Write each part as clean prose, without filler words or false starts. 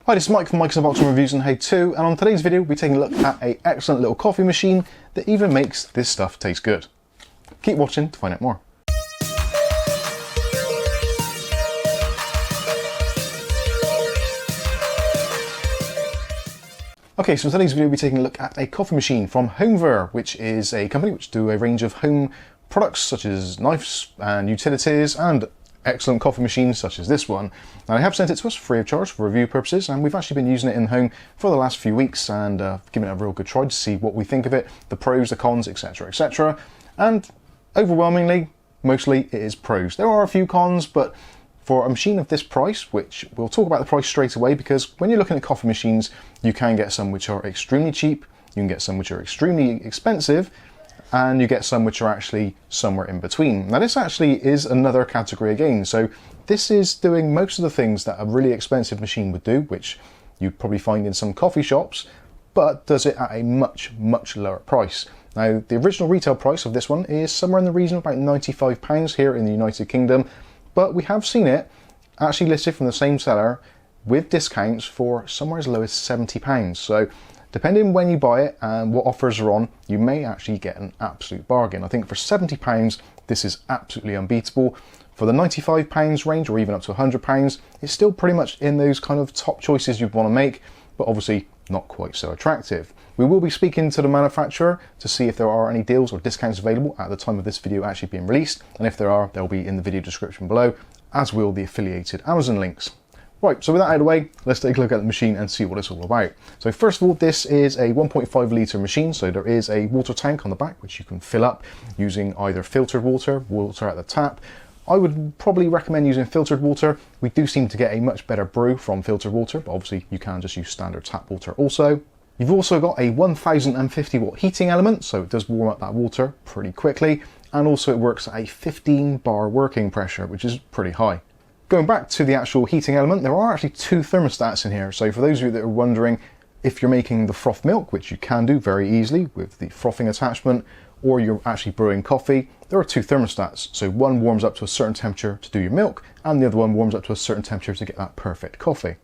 Hi, this is Mike from Mike's Unboxing Reviews and How To, and on today's video we'll be taking a look at an excellent little coffee machine that even makes this stuff taste good. Keep watching to find out more. Okay, so in today's video we'll be taking a look at a coffee machine from Homever, which is a company which do a range of home products such as knives and utilities and excellent coffee machines such as this one. Now they have sent it to us free of charge for review purposes, and we've actually been using it in home for the last few weeks and giving it a real good try to see what we think of it, the pros, the cons, etc, etc. And overwhelmingly, mostly it is pros. There are a few cons, but for a machine of this price, which we'll talk about the price straight away, because when you're looking at coffee machines, you can get some which are extremely cheap, you can get some which are extremely expensive, and you get some which are actually somewhere in between. Now this actually is another category again, so this is doing most of the things that a really expensive machine would do, which you'd probably find in some coffee shops, but does it at a much lower price. Now the original retail price of this one is somewhere in the region of about £95 here in the United Kingdom, but we have seen it actually listed from the same seller with discounts for somewhere as low as £70. So depending when you buy it and what offers are on, you may actually get an absolute bargain. I think for £70, this is absolutely unbeatable. For the £95 range, or even up to £100, it's still pretty much in those kind of top choices you'd want to make, but obviously not quite so attractive. We will be speaking to the manufacturer to see if there are any deals or discounts available at the time of this video actually being released, and if there are, they'll be in the video description below, as will the affiliated Amazon links. Right, so with that out of the way, let's take a look at the machine and see what it's all about. So first of all, this is a 1.5 litre machine, so there is a water tank on the back which you can fill up using either filtered water, water at the tap. I would probably recommend using filtered water. We do seem to get a much better brew from filtered water, but obviously you can just use standard tap water also. You've also got a 1050 watt heating element, so it does warm up that water pretty quickly, and also it works at a 15 bar working pressure, which is pretty high. Going back to the actual heating element, there are actually two thermostats in here. So for those of you that are wondering if you're making the froth milk, which you can do very easily with the frothing attachment, or you're actually brewing coffee, there are two thermostats. So one warms up to a certain temperature to do your milk, and the other one warms up to a certain temperature to get that perfect coffee.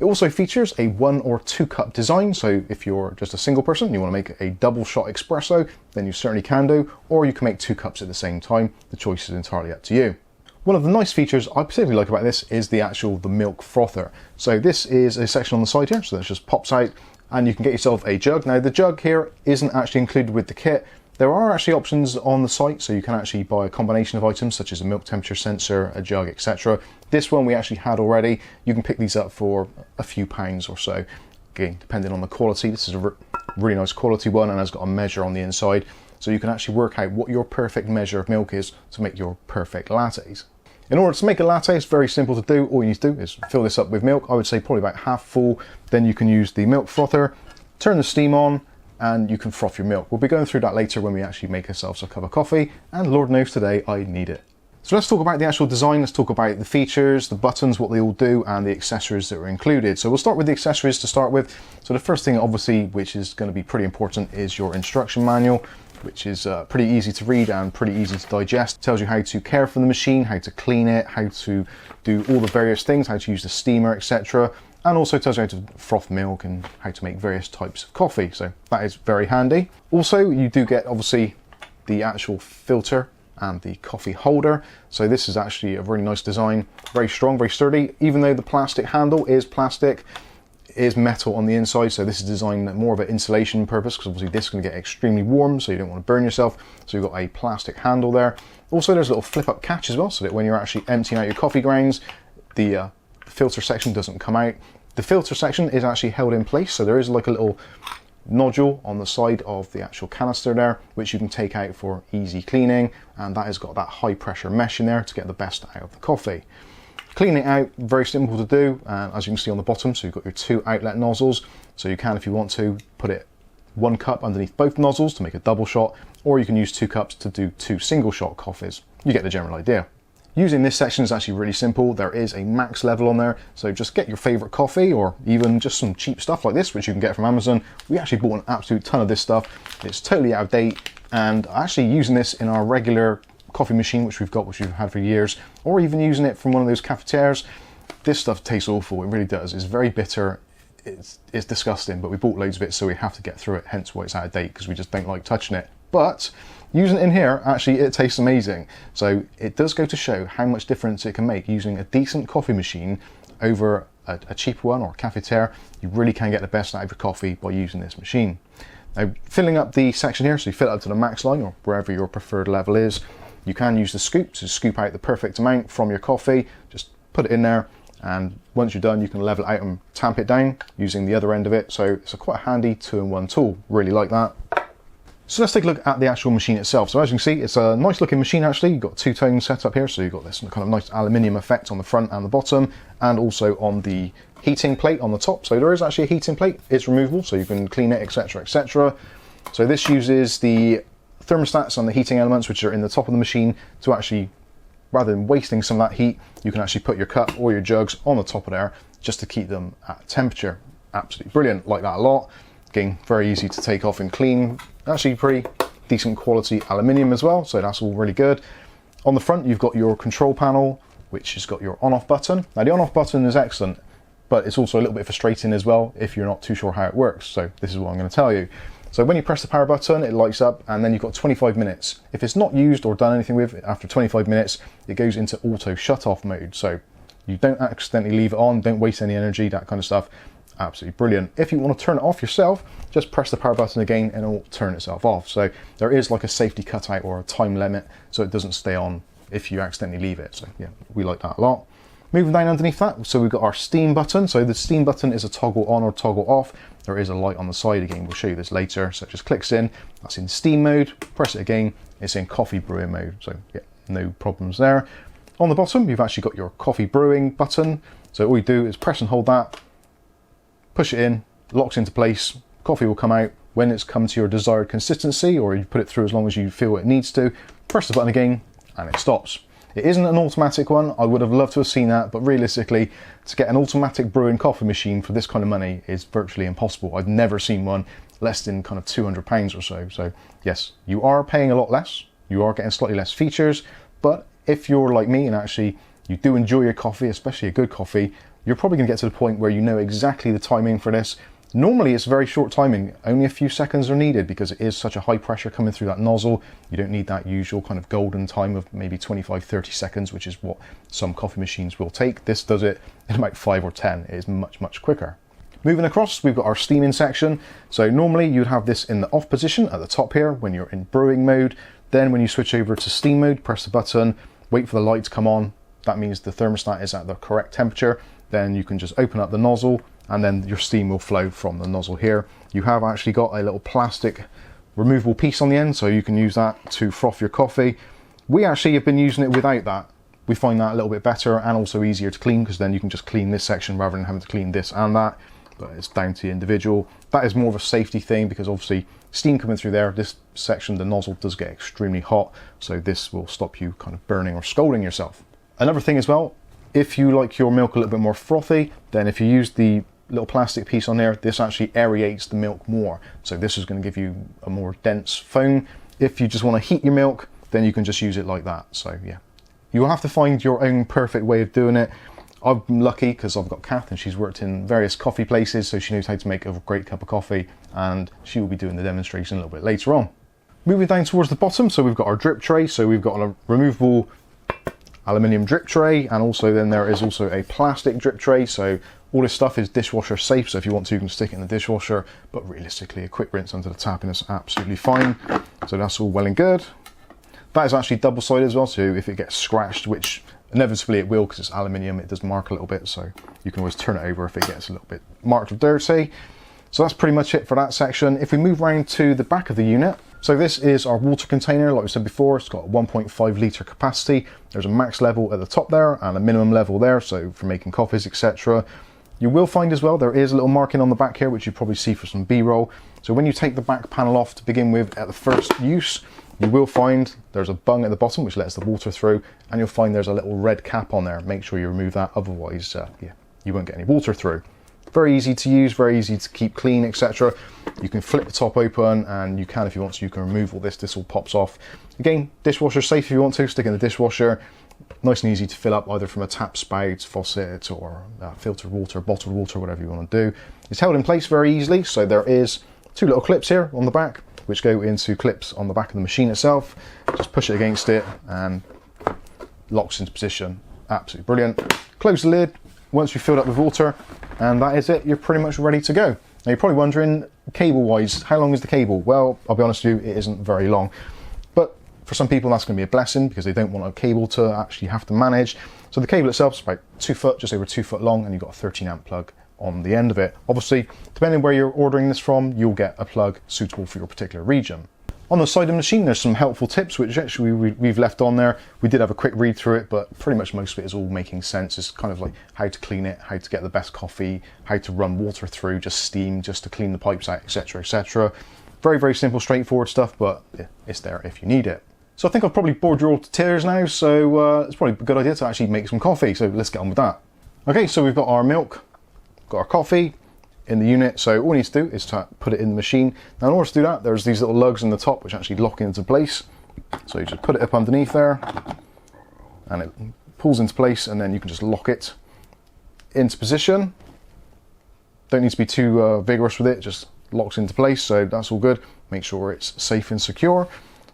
It also features a 1 or 2 cup design, so if you're just a single person, you want to make a double shot espresso, then you certainly can do, or you can make 2 cups at the same time. The choice is entirely up to you. One of the nice features I particularly like about this is the milk frother. So this is a section on the side here, so that just pops out and you can get yourself a jug. Now the jug here isn't actually included with the kit. There are actually options on the site, so you can actually buy a combination of items such as a milk temperature sensor, a jug, etc. This one we actually had already. You can pick these up for a few pounds or so. Again, depending on the quality. This is a really nice quality one and has got a measure on the inside. So you can actually work out what your perfect measure of milk is to make your perfect lattes. In order to make a latte, it's very simple to do. All you need to do is fill this up with milk. I would say probably about half full. Then you can use the milk frother, turn the steam on, and you can froth your milk. We'll be going through that later when we actually make ourselves a cup of coffee, and Lord knows today I need it. So let's talk about the actual design. Let's talk about the features, the buttons, what they all do, and the accessories that are included. So we'll start with the accessories to start with. So the first thing, obviously, which is going to be pretty important, is your instruction manual, which is pretty easy to read and pretty easy to digest. It tells you how to care for the machine, how to clean it, how to do all the various things, how to use the steamer, etc. And also tells you how to froth milk and how to make various types of coffee. So that is very handy. Also, you do get obviously the actual filter and the coffee holder. So this is actually a really nice design, very strong, very sturdy. Even though the plastic handle is plastic, is metal on the inside, so this is designed more of an insulation purpose, because obviously this is going to get extremely warm, so you don't want to burn yourself. So you've got a plastic handle there. Also there's a little flip up catch as well, so that when you're actually emptying out your coffee grounds, the filter section doesn't come out. The filter section is actually held in place, so there is like a little nodule on the side of the actual canister there, which you can take out for easy cleaning, and that has got that high pressure mesh in there to get the best out of the coffee. Cleaning it out, very simple to do, as you can see on the bottom, so you've got your 2 outlet nozzles, so you can, if you want to, put it 1 cup underneath both nozzles to make a double shot, or you can use 2 cups to do 2 single shot coffees. You get the general idea. Using this section is actually really simple. There is a max level on there, so just get your favorite coffee, or even just some cheap stuff like this, which you can get from Amazon. We actually bought an absolute ton of this stuff. It's totally out of date, and actually using this in our regular coffee machine, which we've had for years, or even using it from one of those cafetières, This stuff tastes awful, it really does. It's very bitter, it's disgusting, but we bought loads of it, so we have to get through it, hence why it's out of date, because we just don't like touching it. But using it in here, actually it tastes amazing. So it does go to show how much difference it can make using a decent coffee machine over a cheaper one or a cafetiere. You really can get the best out of your coffee by using this machine. Now, filling up the section here, so you fill it up to the max line or wherever your preferred level is. You can use the scoop to scoop out the perfect amount from your coffee. Just put it in there, and once you're done, you can level it out and tamp it down using the other end of it. So it's a quite handy 2-in-1 tool. Really like that. So let's take a look at the actual machine itself. So as you can see, it's a nice looking machine actually. You've got two tones set up here, so you've got this kind of nice aluminium effect on the front and the bottom, and also on the heating plate on the top. So there is actually a heating plate. It's removable, so you can clean it, etc, etc. So this uses the thermostats and the heating elements which are in the top of the machine to actually, rather than wasting some of that heat, you can actually put your cup or your jugs on the top of there just to keep them at temperature. Absolutely brilliant, like that a lot. Again, very easy to take off and clean. Actually pretty decent quality aluminium as well, so that's all really good. On the front you've got your control panel, which has got your on-off button. Now the on-off button is excellent, but it's also a little bit frustrating as well if you're not too sure how it works, so this is what I'm going to tell you. So when you press the power button, it lights up, and then you've got 25 minutes. If it's not used or done anything with, after 25 minutes, it goes into auto shut-off mode, so you don't accidentally leave it on, don't waste any energy, that kind of stuff. Absolutely brilliant. If you want to turn it off yourself, just press the power button again and it will turn itself off. So there is like a safety cutout or a time limit, so it doesn't stay on if you accidentally leave it. So yeah, we like that a lot. Moving down underneath that, so we've got our steam button. So the steam button is a toggle on or toggle off. There is a light on the side again, we'll show you this later. So it just clicks in, that's in steam mode, press it again, it's in coffee brewing mode. So yeah, no problems there. On the bottom, you've actually got your coffee brewing button. So all you do is press and hold that, push it in, locks into place, coffee will come out. When it's come to your desired consistency, or you put it through as long as you feel it needs to, press the button again and it stops. It isn't an automatic one. I would have loved to have seen that, but realistically, to get an automatic brewing coffee machine for this kind of money is virtually impossible. I've never seen one less than kind of £200 or so. So yes, you are paying a lot less, you are getting slightly less features, but if you're like me and actually you do enjoy your coffee, especially a good coffee, you're probably going to get to the point where you know exactly the timing for this. Normally it's very short timing, only a few seconds are needed because it is such a high pressure coming through that nozzle. You don't need that usual kind of golden time of maybe 25-30 seconds, which is what some coffee machines will take. This does it in about 5 or 10. It is much, much quicker. Moving across, we've got our steaming section. So normally you'd have this in the off position at the top here when you're in brewing mode. Then when you switch over to steam mode, press the button, wait for the light to come on. That means the thermostat is at the correct temperature. Then you can just open up the nozzle and then your steam will flow from the nozzle here. You have actually got a little plastic removable piece on the end, so you can use that to froth your coffee. We actually have been using it without that. We find that a little bit better and also easier to clean, because then you can just clean this section rather than having to clean this and that, but it's down to the individual. That is more of a safety thing because obviously steam coming through there, this section, the nozzle does get extremely hot, so this will stop you kind of burning or scalding yourself. Another thing as well, if you like your milk a little bit more frothy, then if you use the little plastic piece on there, this actually aerates the milk more. So this is going to give you a more dense foam. If you just want to heat your milk, then you can just use it like that. So yeah, you will have to find your own perfect way of doing it. I'm lucky because I've got Kath and she's worked in various coffee places, so she knows how to make a great cup of coffee, and she will be doing the demonstration a little bit later on. Moving down towards the bottom, so we've got our drip tray. So we've got a removable aluminium drip tray, and also then there is also a plastic drip tray. So all this stuff is dishwasher safe, so if you want to, you can stick it in the dishwasher, but realistically a quick rinse under the tap and it's absolutely fine. So that's all well and good. That is actually double-sided as well, so if it gets scratched, which inevitably it will because it's aluminium, it does mark a little bit, so you can always turn it over if it gets a little bit marked or dirty. So that's pretty much it for that section. If we move around to the back of the unit, so this is our water container. Like we said before, it's got a 1.5 litre capacity. There's a max level at the top there and a minimum level there, so for making coffees, etc. You will find as well, there is a little marking on the back here, which you probably see for some B-roll. So when you take the back panel off to begin with at the first use, you will find there's a bung at the bottom which lets the water through, and you'll find there's a little red cap on there. Make sure you remove that, otherwise yeah, you won't get any water through. Very easy to use, very easy to keep clean, etc. You can flip the top open, and you can, if you want to, you can remove all this. This all pops off. Again, dishwasher safe if you want to, stick in the dishwasher. Nice and easy to fill up either from a tap spout, faucet, or filtered water, bottled water, whatever you want to do. It's held in place very easily, so there is 2 little clips here on the back, which go into clips on the back of the machine itself. Just push it against it and locks into position. Absolutely brilliant. Close the lid once you've filled up with water, and that is it. You're pretty much ready to go. Now you're probably wondering, cable-wise, how long is the cable? Well, I'll be honest with you, it isn't very long. But for some people that's going to be a blessing because they don't want a cable to actually have to manage. So the cable itself is about 2 foot, just over 2 foot long, and you've got a 13 amp plug on the end of it. Obviously, depending where you're ordering this from, you'll get a plug suitable for your particular region. On the side of the machine, there's some helpful tips, which actually we've left on there. We did have a quick read through it, but pretty much most of it is all making sense. It's kind of like how to clean it, how to get the best coffee, how to run water through, just steam, just to clean the pipes out, etc, etc. Very, very simple, straightforward stuff, but it's there if you need it. So I think I've probably bored you all to tears now, so it's probably a good idea to actually make some coffee, so let's get on with that. Okay, so we've got our milk, got our coffee in the unit, so all we need to do is to put it in the machine. Now in order to do that, there's these little lugs in the top which actually lock into place. So you just put it up underneath there, and it pulls into place, and then you can just lock it into position. Don't need to be too vigorous with it, just locks into place, so that's all good. Make sure it's safe and secure.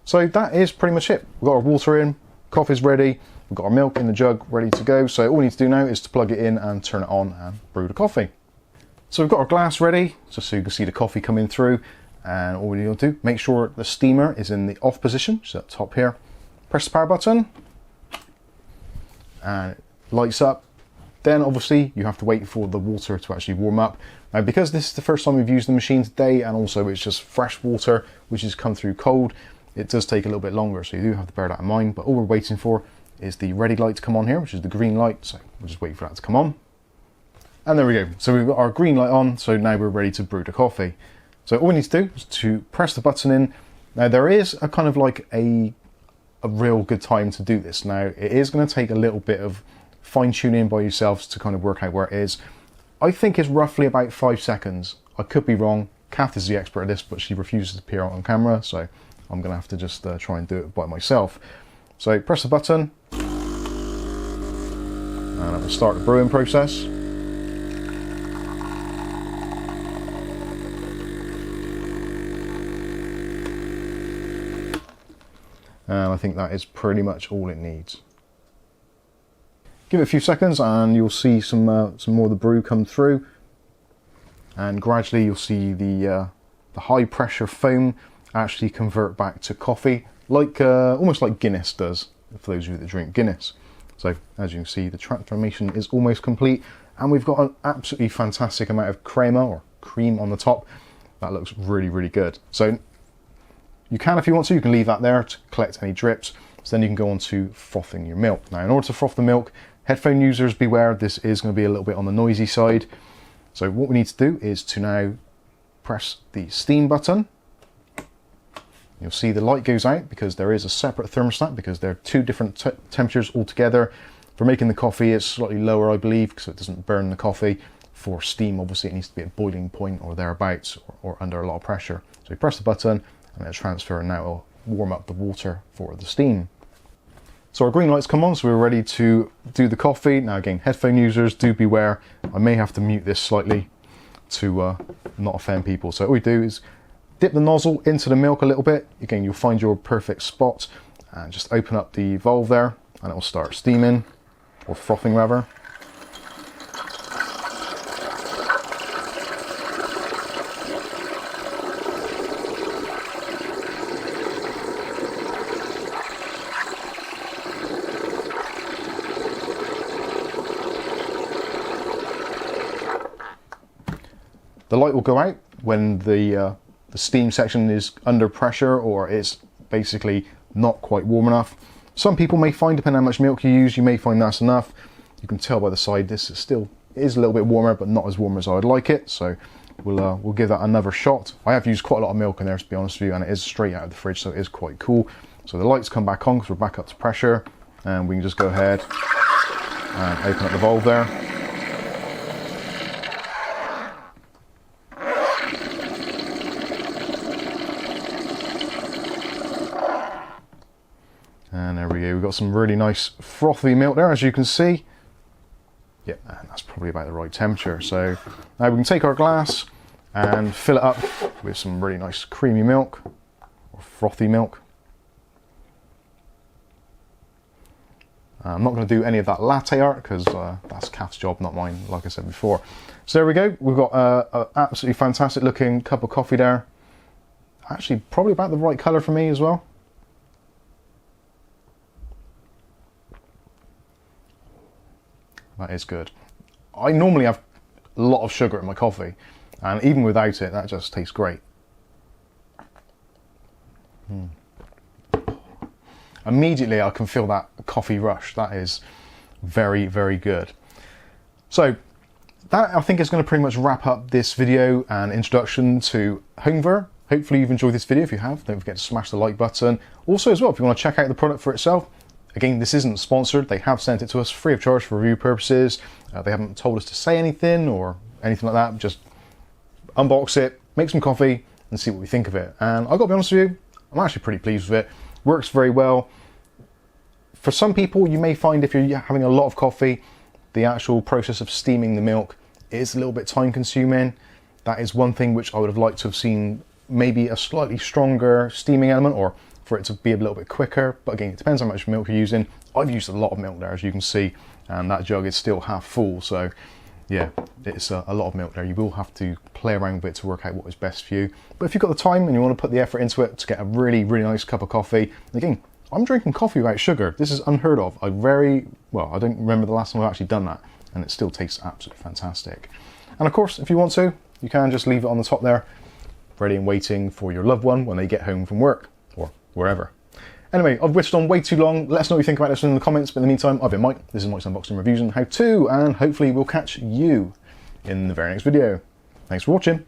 So that is pretty much it. We've got our water in, coffee's ready, we've got our milk in the jug ready to go. So all we need to do now is to plug it in and turn it on and brew the coffee. So we've got our glass ready, just so you can see the coffee coming through, and all we need to do, make sure the steamer is in the off position, so at the top here. Press the power button, and it lights up. Then obviously you have to wait for the water to actually warm up. Now because this is the first time we've used the machine today, and also it's just fresh water, which has come through cold, it does take a little bit longer, so you do have to bear that in mind. But all we're waiting for is the ready light to come on here, which is the green light, so we'll just wait for that to come on. And there we go. So we've got our green light on, so now we're ready to brew the coffee. So all we need to do is to press the button in. Now there is a kind of like a real good time to do this. Now it is going to take a little bit of fine tuning by yourselves to kind of work out where it is. I think it's roughly about 5 seconds. I could be wrong. Kath is the expert at this, but she refuses to appear on camera, so I'm going to have to just try and do it by myself. So press the button, and it will start the brewing process. And I think that is pretty much all it needs. Give it a few seconds and you'll see some more of the brew come through, and gradually you'll see the high pressure foam actually convert back to coffee, like almost like Guinness does, for those of you that drink Guinness. So as you can see, the transformation is almost complete, and we've got an absolutely fantastic amount of crema or cream on the top. That looks really, really good. So you can, if you want to, you can leave that there to collect any drips. So then you can go on to frothing your milk. Now in order to froth the milk, headphone users beware, this is going to be a little bit on the noisy side. So what we need to do is to now press the steam button. You'll see the light goes out because there is a separate thermostat, because there are 2 different temperatures altogether. For making the coffee it's slightly lower, I believe, so it doesn't burn the coffee. For steam, obviously it needs to be at boiling point or thereabouts, or under a lot of pressure. So you press the button and it'll transfer, and now it'll warm up the water for the steam. So our green lights come on, so we're ready to do the coffee. Now again, headphone users, do beware. I may have to mute this slightly to not offend people. So all we do is dip the nozzle into the milk a little bit. Again, you'll find your perfect spot, and just open up the valve there, and it will start steaming, or frothing rather. The light will go out when the steam section is under pressure, or it's basically not quite warm enough. Some people may find, depending on how much milk you use, you may find that's enough. You can tell by the side this is still is a little bit warmer, but not as warm as I would like it. So we'll give that another shot. I have used quite a lot of milk in there, to be honest with you, and it is straight out of the fridge, so it is quite cool. So the lights come back on because we're back up to pressure, and we can just go ahead and open up the valve there. And there we go, we've got got some really nice frothy milk there, as you can see. Yep, and that's probably about the right temperature. So now we can take our glass and fill it up with some really nice creamy milk, or frothy milk. I'm not going to do any of that latte art because that's Kath's job, not mine, like I said before. So there we go, we've got an absolutely fantastic looking cup of coffee there. Actually, probably about the right colour for me as well. That is good. I normally have a lot of sugar in my coffee, and even without it, that just tastes great. Immediately I can feel that coffee rush. That is very, very good. So that, I think, is going to pretty much wrap up this video and introduction to Homever. Hopefully you've enjoyed this video. If you have, don't forget to smash the like button. Also as well, if you want to check out the product for itself, again, this isn't sponsored. They have sent it to us free of charge for review purposes. They haven't told us to say anything or anything like that. Just unbox it, make some coffee, and see what we think of it. And I've got to be honest with you, I'm actually pretty pleased with it. Works very well. For some people, you may find if you're having a lot of coffee, the actual process of steaming the milk is a little bit time consuming. That is one thing which I would have liked to have seen, maybe a slightly stronger steaming element, or for it to be a little bit quicker. But again, it depends how much milk you're using. I've used a lot of milk there, as you can see, and that jug is still half full. So yeah, it's a lot of milk there. You will have to play around with it to work out what is best for you. But if you've got the time and you want to put the effort into it to get a really, really nice cup of coffee, again, I'm drinking coffee without sugar. This is unheard of. I don't remember the last time I've actually done that, and it still tastes absolutely fantastic. And of course, if you want to, you can just leave it on the top there, ready and waiting for your loved one when they get home from work or wherever. Anyway, I've whisked on way too long. Let us know what you think about this in the comments. But in the meantime, I've been Mike. This is Mike's Unboxing Reviews and How To, and hopefully we'll catch you in the very next video. Thanks for watching.